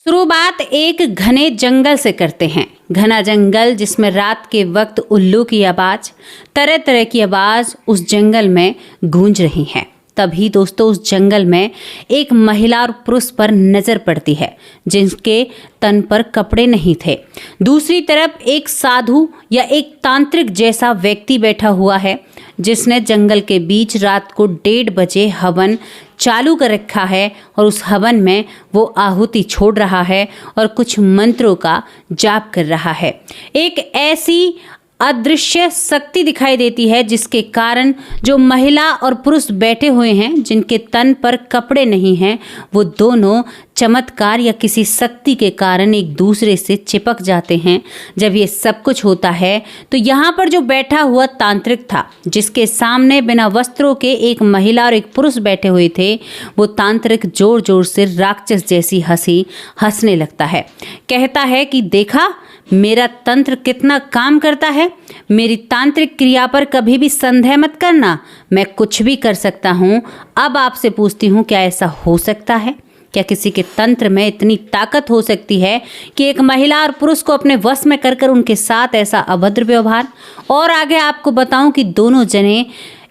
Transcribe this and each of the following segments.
शुरुआत एक घने जंगल से करते हैं। घना जंगल जिसमें रात के वक्त उल्लू की आवाज, तरह तरह की आवाज उस जंगल में गूंज रही है। तभी दोस्तों उस जंगल में एक महिला और पुरुष पर नजर पड़ती है जिनके तन पर कपड़े नहीं थे। दूसरी तरफ एक साधु या एक तांत्रिक जैसा व्यक्ति बैठा हुआ है जिसने जंगल के बीच रात को 1:30 बजे हवन चालू कर रखा है और उस हवन में वो आहुति छोड़ रहा है और कुछ मंत्रों का जाप कर रहा है। एक ऐसी अदृश्य शक्ति दिखाई देती है जिसके कारण जो महिला और पुरुष बैठे हुए हैं जिनके तन पर कपड़े नहीं हैं, वो दोनों चमत्कार या किसी शक्ति के कारण एक दूसरे से चिपक जाते हैं। जब ये सब कुछ होता है तो यहाँ पर जो बैठा हुआ तांत्रिक था, जिसके सामने बिना वस्त्रों के एक महिला और एक पुरुष बैठे हुए थे, वो तांत्रिक जोर जोर से राक्षस जैसी हंसी हंसने लगता है। कहता है कि देखा मेरा तंत्र कितना काम करता है, मेरी तांत्रिक क्रिया पर कभी भी संदेह मत करना, मैं कुछ भी कर सकता हूँ। अब आपसे पूछती हूँ, क्या ऐसा हो सकता है? क्या किसी के तंत्र में इतनी ताकत हो सकती है कि एक महिला और पुरुष को अपने वश में कर उनके साथ ऐसा अभद्र व्यवहार? और आगे आपको बताऊं कि दोनों जने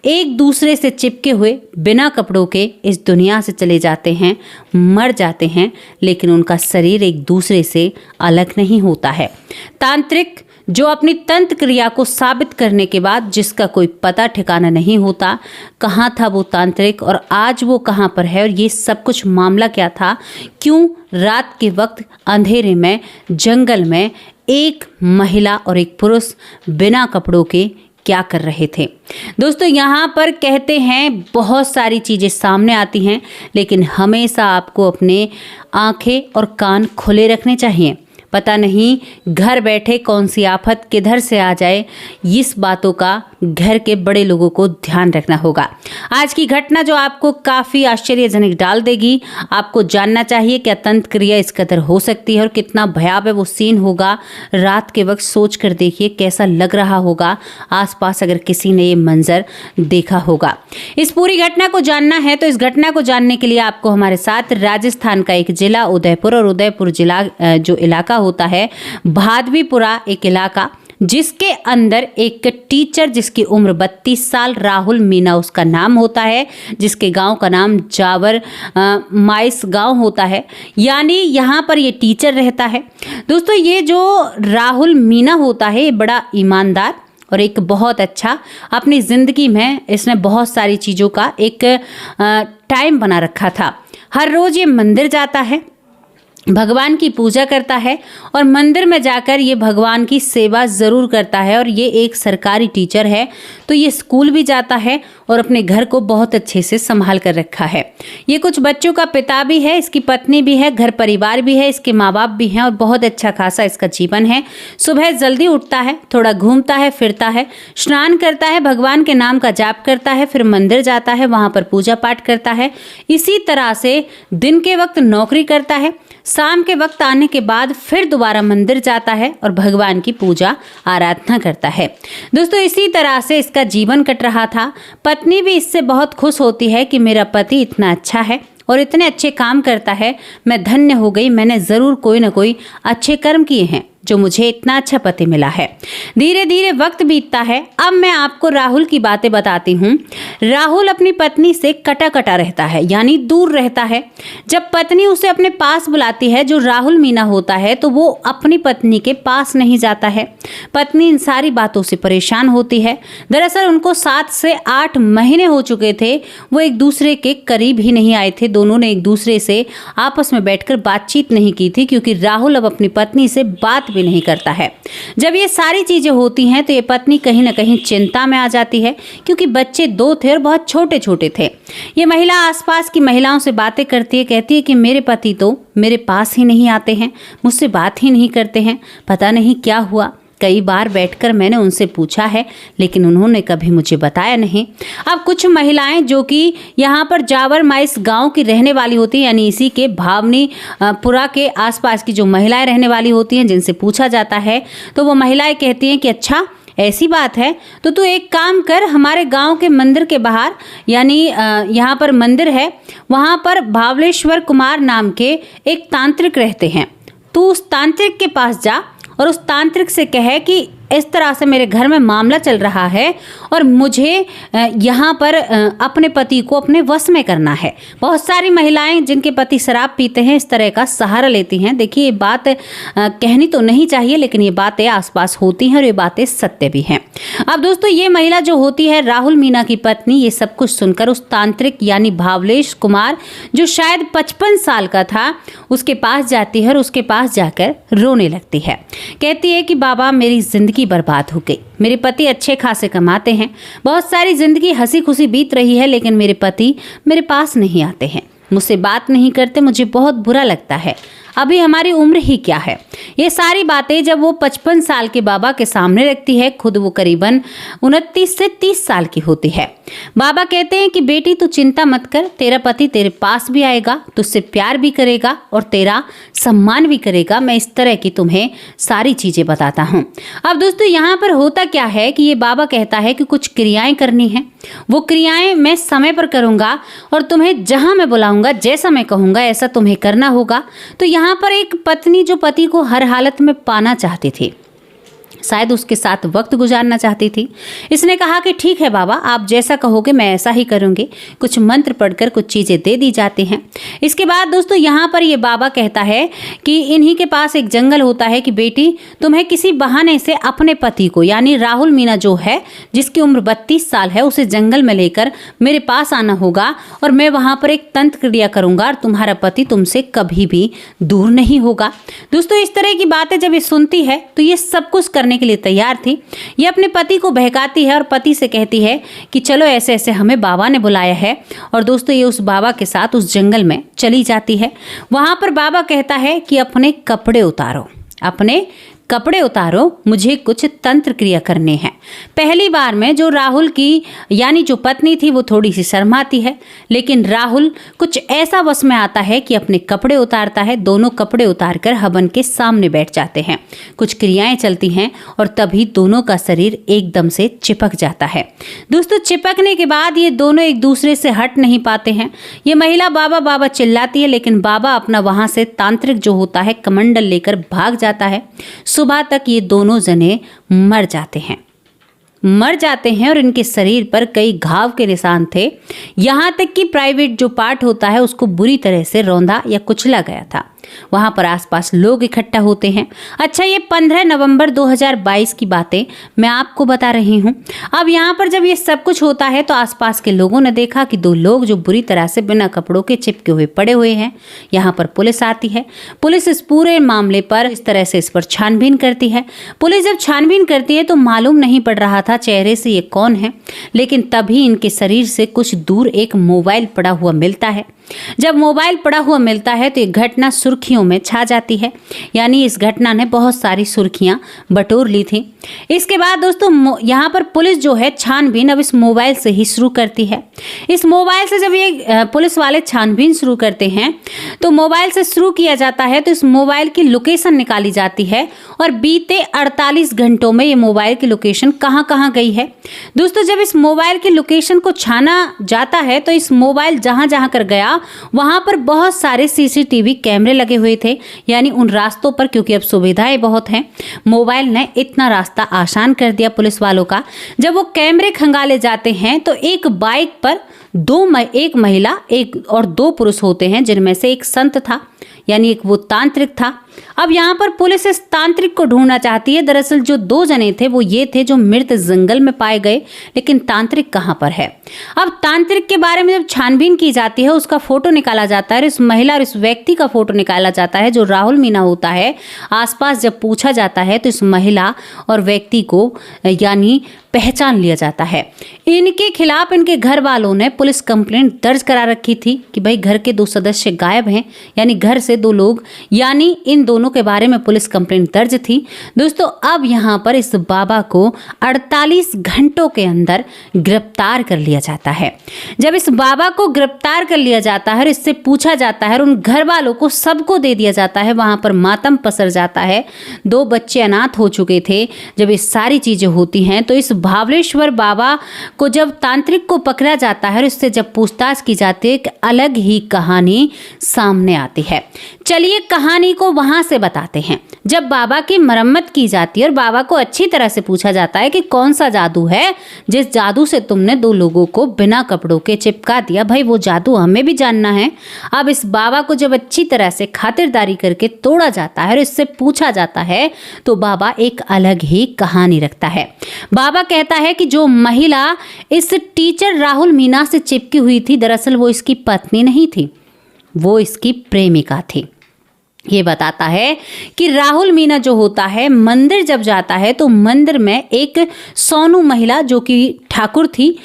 एक दूसरे से चिपके हुए बिना कपड़ों के इस दुनिया से चले जाते हैं, मर जाते हैं, लेकिन उनका शरीर एक दूसरे से अलग नहीं होता है। तांत्रिक जो अपनी तंत्र क्रिया को साबित करने के बाद जिसका कोई पता ठिकाना नहीं होता, कहाँ था वो तांत्रिक और आज वो कहाँ पर है और ये सब कुछ मामला क्या था? क्यों रात के वक्त अंधेरे में जंगल में एक महिला और एक पुरुष बिना कपड़ों के क्या कर रहे थे? दोस्तों यहाँ पर कहते हैं बहुत सारी चीज़ें सामने आती हैं, लेकिन हमेशा आपको अपने आंखें और कान खुले रखने चाहिए। पता नहीं घर बैठे कौन सी आफत किधर से आ जाए, इस बातों का घर के बड़े लोगों को ध्यान रखना होगा। आज की घटना जो आपको काफ़ी आश्चर्यजनक डाल देगी। आपको जानना चाहिए क्या तंत्र क्रिया इस कदर हो सकती है और कितना भयावह वो सीन होगा। रात के वक्त सोच कर देखिए कैसा लग रहा होगा आसपास अगर किसी ने ये मंजर देखा होगा। इस पूरी घटना को जानना है तो इस घटना को जानने के लिए आपको हमारे साथ राजस्थान का एक जिला उदयपुर और उदयपुर जिला जो इलाका होता है भादवीपुरा एक इलाका, जिसके अंदर एक टीचर जिसकी उम्र 32 साल राहुल मीना उसका नाम होता है, जिसके गांव का नाम जावर माइस गांव होता है, यानी यहाँ पर ये टीचर रहता है। दोस्तों ये जो राहुल मीना होता है ये बड़ा ईमानदार और एक बहुत अच्छा, अपनी ज़िंदगी में इसने बहुत सारी चीज़ों का एक टाइम बना रखा था। हर रोज़ ये मंदिर जाता है, भगवान की पूजा करता है और मंदिर में जाकर ये भगवान की सेवा ज़रूर करता है। और ये एक सरकारी टीचर है तो ये स्कूल भी जाता है और अपने घर को बहुत अच्छे से संभाल कर रखा है। ये कुछ बच्चों का पिता भी है, इसकी पत्नी भी है, घर परिवार भी है, इसके माँ बाप भी हैं और बहुत अच्छा खासा इसका जीवन है। सुबह जल्दी उठता है, थोड़ा घूमता है फिरता है, स्नान करता है, भगवान के नाम का जाप करता है, फिर मंदिर जाता है, वहाँ पर पूजा पाठ करता है। इसी तरह से दिन के वक्त नौकरी करता है, शाम के वक्त आने के बाद फिर दोबारा मंदिर जाता है और भगवान की पूजा आराधना करता है। दोस्तों इसी तरह से इसका जीवन कट रहा था। पत्नी भी इससे बहुत खुश होती है कि मेरा पति इतना अच्छा है और इतने अच्छे काम करता है, मैं धन्य हो गई, मैंने ज़रूर कोई ना कोई अच्छे कर्म किए हैं जो मुझे इतना अच्छा पति मिला है। धीरे धीरे वक्त बीतता है। अब मैं आपको राहुल की बातें बताती हूँ। राहुल अपनी पत्नी से कटा कटा रहता है, यानी दूर रहता है। जब पत्नी उसे अपने पास बुलाती है, जो राहुल मीना होता है, तो वो अपनी पत्नी के पास नहीं जाता है। पत्नी इन सारी बातों से परेशान होती है। दरअसल उनको 7 से 8 महीने हो चुके थे, वो एक दूसरे के करीब ही नहीं आए थे। दोनों ने एक दूसरे से आपस में बैठकर बातचीत नहीं की थी, क्योंकि राहुल अब अपनी पत्नी से बात भी नहीं करता है। जब ये सारी चीजें होती हैं तो ये पत्नी कहीं ना कहीं चिंता में आ जाती है, क्योंकि बच्चे 2 थे और बहुत छोटे छोटे थे। ये महिला आसपास की महिलाओं से बातें करती है, कहती है कि मेरे पति तो मेरे पास ही नहीं आते हैं, मुझसे बात ही नहीं करते हैं, पता नहीं क्या हुआ। कई बार बैठकर मैंने उनसे पूछा है, लेकिन उन्होंने कभी मुझे बताया नहीं। अब कुछ महिलाएं जो कि यहाँ पर जावर माइस गांव की रहने वाली होती हैं, यानी इसी के भावनीपुरा के आसपास की जो महिलाएं रहने वाली होती हैं, जिनसे पूछा जाता है तो वो महिलाएं कहती हैं कि अच्छा ऐसी बात है तो तू एक काम कर, हमारे गांव के मंदिर के बाहर, यानी यहाँ पर मंदिर है, वहाँ पर भावलेश्वर कुमार नाम के एक तांत्रिक रहते हैं। तू उस तांत्रिक के पास जा और उस तांत्रिक से कहे कि इस तरह से मेरे घर में मामला चल रहा है और मुझे यहाँ पर अपने पति को अपने वश में करना है। बहुत सारी महिलाएं जिनके पति शराब पीते हैं इस तरह का सहारा लेती हैं। देखिए, ये बात कहनी तो नहीं चाहिए, लेकिन ये बातें आसपास होती हैं और ये बातें सत्य भी हैं। अब दोस्तों, ये महिला जो होती है राहुल मीणा की पत्नी, ये सब कुछ सुनकर उस तांत्रिक यानी भावलेश कुमार, जो शायद 55 साल का था, उसके पास जाती है और उसके पास जाकर रोने लगती है। कहती है कि बाबा, मेरी जिंदगी बर्बाद हो गई। मेरे पति अच्छे खासे कमाते हैं, बहुत सारी जिंदगी हंसी खुशी बीत रही है, लेकिन मेरे पति मेरे पास नहीं आते हैं, मुझसे बात नहीं करते, मुझे बहुत बुरा लगता है। अभी हमारी उम्र ही क्या है। ये सारी बातें जब वो 55 साल के बाबा के सामने रखती है, खुद वो करीबन 29 से 30 साल की होती है। बाबा कहते हैं कि बेटी, तू चिंता मत कर, तेरा पति तेरे पास भी आएगा, तुझसे प्यार भी करेगा और तेरा सम्मान भी करेगा। मैं इस तरह की तुम्हें सारी चीजें बताता हूँ। अब दोस्तों, यहाँ पर होता क्या है कि ये बाबा कहता है कि कुछ क्रियाएं करनी है, वो क्रियाएं मैं समय पर करूंगा और तुम्हें जहां मैं बुलाऊंगा, जैसा मैं कहूंगा ऐसा तुम्हें करना होगा। तो यहाँ पर एक पत्नी जो पति को हर हालत में पाना चाहती थी, शायद उसके साथ वक्त गुजारना चाहती थी, इसने कहा कि ठीक है बाबा, आप जैसा कहोगे मैं ऐसा ही करूंगी। कुछ मंत्र पढ़कर कुछ चीज़ें दे दी जाती हैं। इसके बाद दोस्तों, यहाँ पर ये बाबा कहता है कि इन्हीं के पास एक जंगल होता है कि बेटी, तुम्हें किसी बहाने से अपने पति को, यानी राहुल मीणा जो है, जिसकी उम्र 32 साल है, उसे जंगल में लेकर मेरे पास आना होगा और मैं वहाँ पर एक तंत्र क्रिया करूंगा और तुम्हारा पति तुमसे कभी भी दूर नहीं होगा। दोस्तों, इस तरह की बातें जब ये सुनती है तो ये सब कुछ करने के लिए तैयार थी। ये अपने पति को बहकाती है और पति से कहती है कि चलो ऐसे ऐसे हमें बाबा ने बुलाया है। और दोस्तों, ये उस बाबा के साथ उस जंगल में चली जाती है। वहां पर बाबा कहता है कि अपने कपड़े उतारो, अपने कपड़े उतारो, मुझे कुछ तंत्र क्रिया करने हैं। पहली बार में जो राहुल की यानी जो पत्नी थी वो थोड़ी सी शर्माती है, लेकिन राहुल कुछ ऐसा वश में आता है कि अपने कपड़े उतारता है। दोनों कपड़े उतारकर हवन के सामने बैठ जाते हैं। कुछ क्रियाएं चलती हैं और तभी दोनों का शरीर एकदम से चिपक जाता है। दोस्तों, चिपकने के बाद ये दोनों एक दूसरे से हट नहीं पाते हैं। ये महिला बाबा बाबा चिल्लाती है, लेकिन बाबा अपना वहां से तांत्रिक जो होता है कमंडल लेकर भाग जाता है। सुबह तक ये दोनों जने मर जाते हैं और इनके शरीर पर कई घाव के निशान थे। यहाँ तक कि प्राइवेट जो पार्ट होता है उसको बुरी तरह से रौंदा या कुचला गया था। वहां पर आसपास लोग इकट्ठा होते हैं। अच्छा, ये 15 नवंबर 2022 की बातें मैं आपको बता रही हूँ। अब यहाँ पर जब ये सब कुछ होता है तो आसपास के लोगों ने देखा कि दो लोग जो बुरी तरह से बिना कपड़ों के चिपके हुए पड़े हुए हैं। यहाँ पर पुलिस आती है। पुलिस इस पूरे मामले पर इस तरह से इस पर छानबीन करती है। पुलिस जब छानबीन करती है तो मालूम नहीं पड़ रहा था चेहरे से ये कौन है, लेकिन तभी इनके शरीर से कुछ दूर एक मोबाइल पड़ा हुआ मिलता है। जब मोबाइल पड़ा हुआ मिलता है तो ये घटना सुर्खियों में छा जाती है, यानी इस घटना ने बहुत सारी सुर्खियां बटोर ली थी। इसके बाद दोस्तों, यहाँ पर पुलिस जो है छानबीन अब इस मोबाइल से ही शुरू करती है। इस मोबाइल से जब ये पुलिस वाले छानबीन शुरू करते हैं तो मोबाइल से शुरू किया जाता है तो इस मोबाइल की लोकेशन निकाली जाती है और बीते 48 घंटों में ये मोबाइल की लोकेशन कहाँ कहाँ गई है। दोस्तों, जब इस मोबाइल की लोकेशन को छाना जाता है तो इस मोबाइल जहाँ जहाँ कर गया वहां पर बहुत सारे सीसीटीवी कैमरे लगे हुए थे, यानी उन रास्तों पर, क्योंकि अब सुविधाएं बहुत हैं, मोबाइल ने इतना रास्ता आसान कर दिया पुलिस वालों का। जब वो कैमरे खंगाले जाते हैं तो एक बाइक पर एक महिला एक और दो पुरुष होते हैं, जिनमें से एक संत था, यानी एक वो तांत्रिक था। अब यहाँ पर पुलिस इस तांत्रिक को ढूंढना चाहती है। दरअसल जो दो जने थे वो ये थे जो मृत जंगल में पाए गए, लेकिन तांत्रिक कहाँ पर है। अब तांत्रिक के बारे में जब छानबीन की जाती है, उसका फोटो निकाला जाता है, इस महिला और इस व्यक्ति का फोटो निकाला जाता है जो राहुल मीणा होता है। आसपास जब पूछा जाता है तो इस महिला और व्यक्ति को, यानी पहचान लिया जाता है। इनके खिलाफ इनके घर वालों ने पुलिस कंप्लेंट दर्ज करा रखी थी कि भाई घर के 2 सदस्य गायब हैं, यानी घर से 2 लोग, यानी इन दोनों के बारे में पुलिस कंप्लेंट दर्ज थी। दोस्तों अब यहाँ पर इस बाबा को 48 घंटों के अंदर गिरफ्तार कर लिया जाता है। जब इस बाबा को गिरफ्तार कर लिया जाता है और इससे पूछा जाता है और उन घर वालों को सबको दे दिया जाता है, वहां पर मातम पसर जाता है। 2 बच्चे अनाथ हो चुके थे। जब ये सारी चीजें होती हैं तो इस भावलेश्वर बाबा को जब तांत्रिक को पकड़ा जाता है और इससे जब पूछताछ की जाती है, एक अलग ही कहानी सामने आती है। चलिए कहानी को वहां से बताते हैं। जब बाबा की मरम्मत की जाती है और बाबा को अच्छी तरह से पूछा जाता है कि कौन सा जादू है जिस जादू से तुमने 2 लोगों को बिना कपड़ों के चिपका दिया, भाई वो जादू हमें भी जानना है। अब इस बाबा को जब अच्छी तरह से खातिरदारी करके तोड़ा जाता है और इससे पूछा जाता है तो बाबा एक अलग ही कहानी रखता है। बाबा कहता है कि जो महिला इस टीचर राहुल मीना से चिपकी हुई थी, दरअसल वो इसकी पत्नी नहीं थी, वो इसकी प्रेमिका थी। ये बताता है कि राहुल मीना जो होता है मंदिर जब जाता है तो मंदिर में एक सोनू महिला जो कि ठाकुर थी,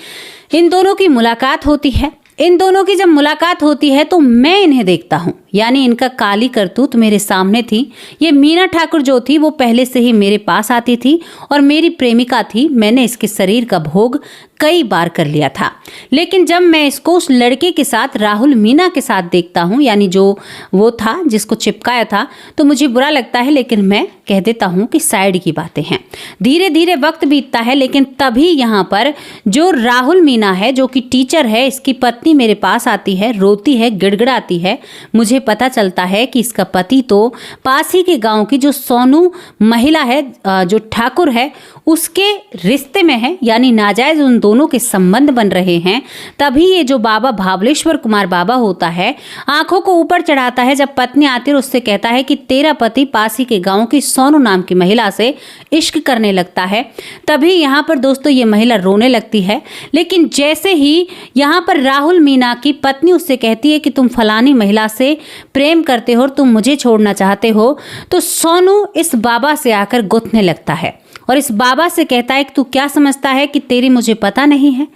इन दोनों की मुलाकात होती है। इन दोनों की जब मुलाकात होती है तो मैं इन्हें देखता हूँ, यानी इनका काली करतूत मेरे सामने थी। ये मीना ठाकुर जो थी वो पहले से ही मेरे पास आती थी और मेरी प्रेमिका थी। मैंने इसके शरीर का भोग कई बार कर लिया था, लेकिन जब मैं इसको उस लड़के के साथ राहुल मीना के साथ देखता हूँ, यानी जो वो था जिसको चिपकाया था, तो मुझे बुरा लगता है, लेकिन मैं कह देता हूँ कि साइड की बातें हैं। धीरे धीरे वक्त बीतता है, लेकिन तभी यहाँ पर जो राहुल मीना है जो कि टीचर है, इसकी पत्नी मेरे पास आती है, रोती है, गिड़गिड़ाती है। मुझे पता चलता है कि इसका पति तो पास ही के गांव की जो सोनू महिला है, जो ठाकुर है, उसके रिश्ते में है, यानी नाजायज उन दोनों के संबंध बन रहे हैं। तभी ये जो बाबा भावलेश्वर कुमार बाबा होता है आंखों को ऊपर चढ़ाता है जब पत्नी आती है और उससे कहता है कि तेरा पति पास ही के गांव की सोनू नाम की महिला से इश्क करने लगता है। तभी यहाँ पर दोस्तों ये महिला रोने लगती है, लेकिन जैसे ही यहाँ पर राहुल मीना की पत्नी उससे कहती है कि तुम फलानी महिला से प्रेम करते हो और तुम मुझे छोड़ना चाहते हो, तो सोनू इस बाबा से आकर गुथने लगता है और इस बाबा से कहता है कि तू क्या समझता है कि तेरी मुझे पता नहीं है।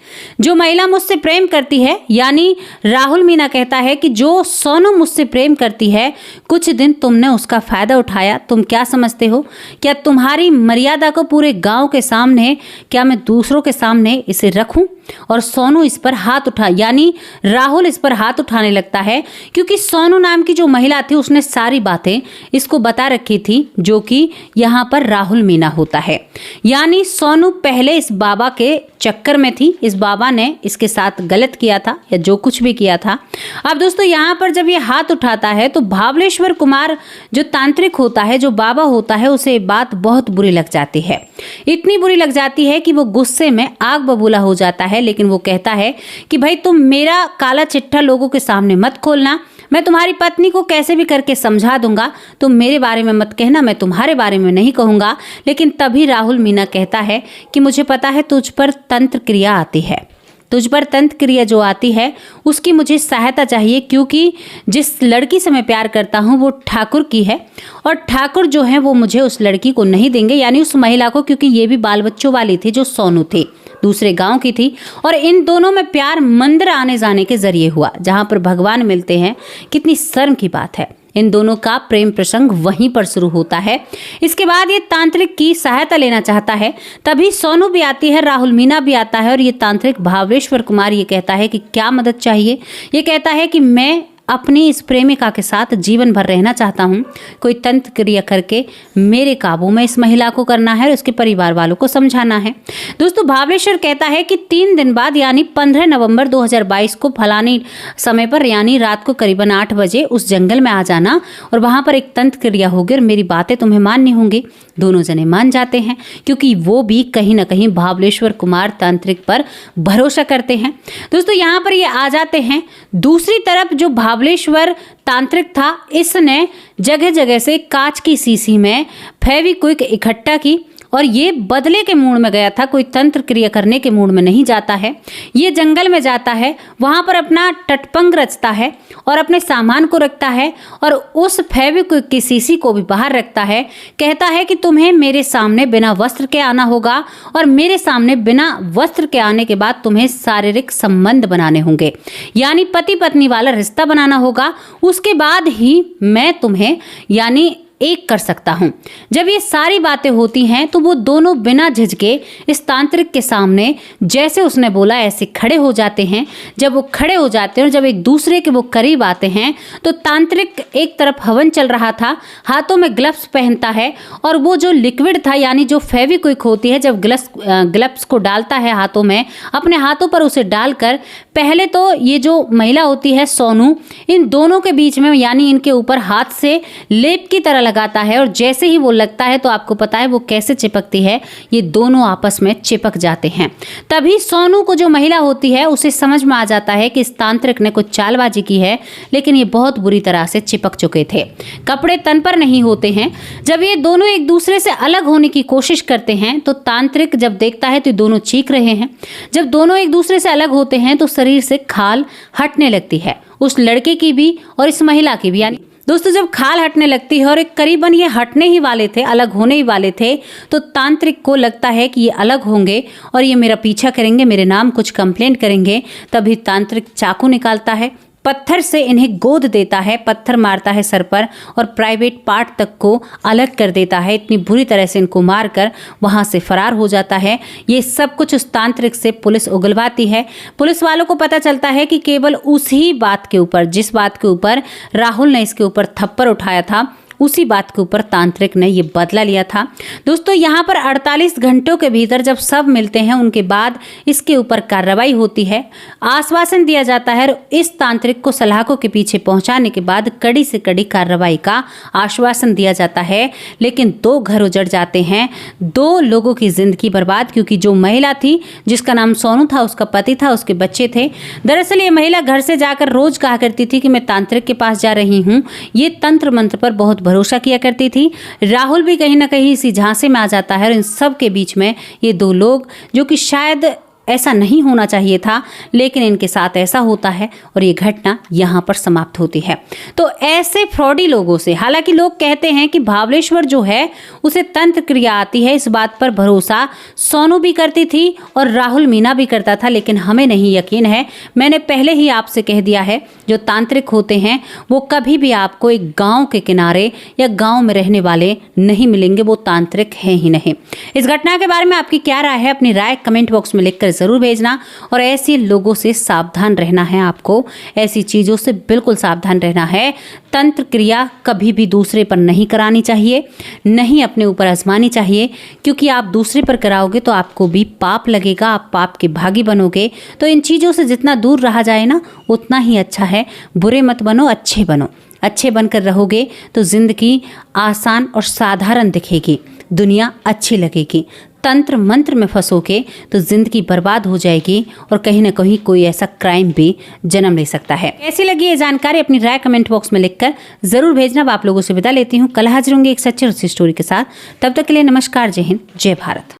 जो महिला मुझसे प्रेम करती है, यानी राहुल मीना कहता है कि जो सोनू मुझसे प्रेम करती है, कुछ दिन तुमने उसका फायदा उठाया। तुम क्या समझते हो, क्या तुम्हारी मर्यादा को पूरे गांव के सामने, क्या मैं दूसरों के सामने इसे रखूं? और सोनू इस पर हाथ उठा, यानी राहुल इस पर हाथ उठाने लगता है, क्योंकि सोनू नाम की जो महिला थी उसने सारी बातें इसको बता रखी थी, जो कि यहाँ पर राहुल मीना होता है। यानी सोनू पहले इस बाबा के चक्कर में थी, इस बाबा ने इसके साथ गलत किया था या जो कुछ भी किया था। अब दोस्तों यहाँ पर जब ये हाथ उठाता है तो भावलेश्वर कुमार जो तांत्रिक होता है, जो बाबा होता है, उसे बात बहुत बुरी लग जाती है। इतनी बुरी लग जाती है कि वो गुस्से में आग बबूला हो जाता है, लेकिन वो कहता है कि भाई तुम मेरा काला चिट्ठा लोगों के सामने मत खोलना, मैं तुम्हारी पत्नी को कैसे भी करके समझा दूंगा, तुम मेरे बारे में मत कहना, मैं तुम्हारे बारे में नहीं कहूंगा। लेकिन तभी राहुल मीना कहता है कि मुझे पता है तुझ पर तंत्र क्रिया आती है, तुझ पर तंत्र क्रिया जो आती है उसकी मुझे सहायता चाहिए, क्योंकि जिस लड़की से मैं प्यार करता हूँ वो ठाकुर की है और ठाकुर जो है वो मुझे उस लड़की को नहीं देंगे, यानी उस महिला को, क्योंकि ये भी बाल बच्चों वाली थी जो सोनू थी, दूसरे गांव की थी। और इन दोनों में प्यार मंदिर आने जाने के जरिए हुआ, जहां पर भगवान मिलते हैं। कितनी शर्म की बात है। इन दोनों का प्रेम प्रसंग वहीं पर शुरू होता है। इसके बाद ये तांत्रिक की सहायता लेना चाहता है, तभी सोनू भी आती है, राहुल मीना भी आता है और ये तांत्रिक भावलेश्वर कुमार ये कहता है कि क्या मदद चाहिए। ये कहता है कि मैं अपनी इस प्रेमिका के साथ जीवन भर रहना चाहता हूँ, कोई तंत्र क्रिया करके मेरे काबू में इस महिला को करना है और उसके परिवार वालों को समझाना है। दोस्तों भावलेश्वर कहता है कि 3 दिन बाद यानी 15 नवंबर 2022 को फलानी समय पर, यानी रात को करीबन 8 बजे उस जंगल में आ जाना और वहाँ पर एक तंत्र क्रिया होगी और मेरी बातें तुम्हें माननी होंगी। दोनों जने मान जाते हैं, क्योंकि वो भी कहीं ना कहीं भावलेश्वर कुमार तांत्रिक पर भरोसा करते हैं। दोस्तों यहाँ पर ये आ जाते हैं। दूसरी तरफ जो भावलेश्वर तांत्रिक था, इसने जगह जगह से कांच की शीशी में फेविक्विक इकट्ठा की और ये बदले के मूड में गया था, कोई तंत्र क्रिया करने के मूड में नहीं जाता है। ये जंगल में जाता है, वहां पर अपना टटपंग रचता है और अपने सामान को रखता है और उस फेविक्विक की शीशी को भी बाहर रखता है। कहता है कि तुम्हें मेरे सामने बिना वस्त्र के आना होगा और मेरे सामने बिना वस्त्र के आने के बाद तुम्हें शारीरिक संबंध बनाने होंगे, यानी पति पत्नी वाला रिश्ता बनाना होगा। उसके बाद ही मैं तुम्हें यानी एक कर सकता हूं। जब ये सारी बातें होती हैं तो वो दोनों बिना झिझके इस तांत्रिक के सामने जैसे उसने बोला ऐसे खड़े हो जाते हैं। जब वो खड़े हो जाते हैं और जब एक दूसरे के वो करीब आते हैं तो तांत्रिक एक तरफ हवन चल रहा था, हाथों में ग्लव्स पहनता है और वो जो लिक्विड था यानी जो फेविक्विक होती है, जब ग्लव्स को डालता है हाथों में, अपने हाथों पर उसे डालकर पहले तो ये जो महिला होती है सोनू, इन दोनों के बीच में यानी इनके ऊपर हाथ से लेप की तरह लगाता है और जैसे ही वो लगता है तो आपको पता है वो कैसे चिपकती है, ये दोनों आपस में चिपक जाते हैं। तभी सोनू को जो महिला होती है उसे समझ में आ जाता है कि इस तांत्रिक ने कुछ चालबाजी की है, लेकिन ये बहुत बुरी तरह से चिपक चुके थे, कपड़े तन पर नहीं होते हैं। जब ये दोनों एक दूसरे से अलग होने की कोशिश करते हैं तो तांत्रिक जब देखता है तो दोनों चीख रहे हैं। जब दोनों एक दूसरे से अलग होते हैं तो शरीर से खाल हटने लगती है, उस लड़के की भी और इस महिला की भी। यानी दोस्तों जब खाल हटने लगती है और एक करीबन ये हटने ही वाले थे, अलग होने ही वाले थे, तो तांत्रिक को लगता है कि ये अलग होंगे और ये मेरा पीछा करेंगे, मेरे नाम कुछ कंप्लेंट करेंगे। तभी तांत्रिक चाकू निकालता है, पत्थर से इन्हें गोद देता है, पत्थर मारता है सर पर और प्राइवेट पार्ट तक को अलग कर देता है। इतनी बुरी तरह से इनको मारकर वहां से फरार हो जाता है। ये सब कुछ उस तांत्रिक से पुलिस उगलवाती है। पुलिस वालों को पता चलता है कि केवल उसी बात के ऊपर, जिस बात के ऊपर राहुल ने इसके ऊपर थप्पड़ उठाया था, उसी बात के ऊपर तांत्रिक ने ये बदला लिया था। दोस्तों यहाँ पर 48 घंटों के भीतर जब सब मिलते हैं उनके बाद इसके ऊपर कार्रवाई होती है, आश्वासन दिया जाता है। इस तांत्रिक को सलाखों के पीछे पहुंचाने के बाद कड़ी से कड़ी कार्रवाई का आश्वासन दिया जाता है। लेकिन 2 घर उजड़ जाते हैं, 2 लोगों की जिंदगी बर्बाद, क्योंकि जो महिला थी जिसका नाम सोनू था, उसका पति था, उसके बच्चे थे। दरअसल ये महिला घर से जाकर रोज कहा करती थी कि मैं तांत्रिक के पास जा रही हूँ। ये तंत्र मंत्र पर बहुत भरोसा किया करती थी। राहुल भी कहीं ना कहीं इसी झांसे में आ जाता है और इन सब के बीच में ये 2 लोग, जो कि शायद ऐसा नहीं होना चाहिए था, लेकिन इनके साथ ऐसा होता है और ये घटना यहाँ पर समाप्त होती है। तो ऐसे फ्रॉडी लोगों से, हालांकि लोग कहते हैं कि भावलेश्वर जो है उसे तंत्र क्रिया आती है, इस बात पर भरोसा सोनू भी करती थी और राहुल मीना भी करता था, लेकिन हमें नहीं यकीन है। मैंने पहले ही आपसे कह दिया है, जो तांत्रिक होते हैं वो कभी भी आपको एक गाँव के किनारे या गाँव में रहने वाले नहीं मिलेंगे, वो तांत्रिक हैं ही नहीं। इस घटना के बारे में आपकी क्या राय है, अपनी राय कमेंट बॉक्स में लिखकर जरूर भेजना। और ऐसे लोगों से सावधान रहना है आपको, ऐसी चीजों से बिल्कुल सावधान रहना है। तंत्र क्रिया कभी भी दूसरे पर नहीं करानी चाहिए, नहीं अपने ऊपर आजमानी चाहिए, क्योंकि आप दूसरे पर कराओगे तो आपको भी पाप लगेगा, आप पाप के भागी बनोगे। तो इन चीजों से जितना दूर रहा जाए ना उतना ही अच्छा है। बुरे मत बनो, अच्छे बनो। अच्छे बनकर रहोगे तो जिंदगी आसान और साधारण दिखेगी, दुनिया अच्छी लगेगी। तंत्र मंत्र में फंसोगे तो जिंदगी बर्बाद हो जाएगी और कहीं ना कहीं कोई ऐसा क्राइम भी जन्म ले सकता है। कैसी लगी ये जानकारी, अपनी राय कमेंट बॉक्स में लिखकर जरूर भेजना। अब आप लोगों से विदा लेती हूँ, कल हाजिर होंगे एक सच्ची और स्टोरी के साथ। तब तक के लिए नमस्कार, जय हिंद, जय भारत।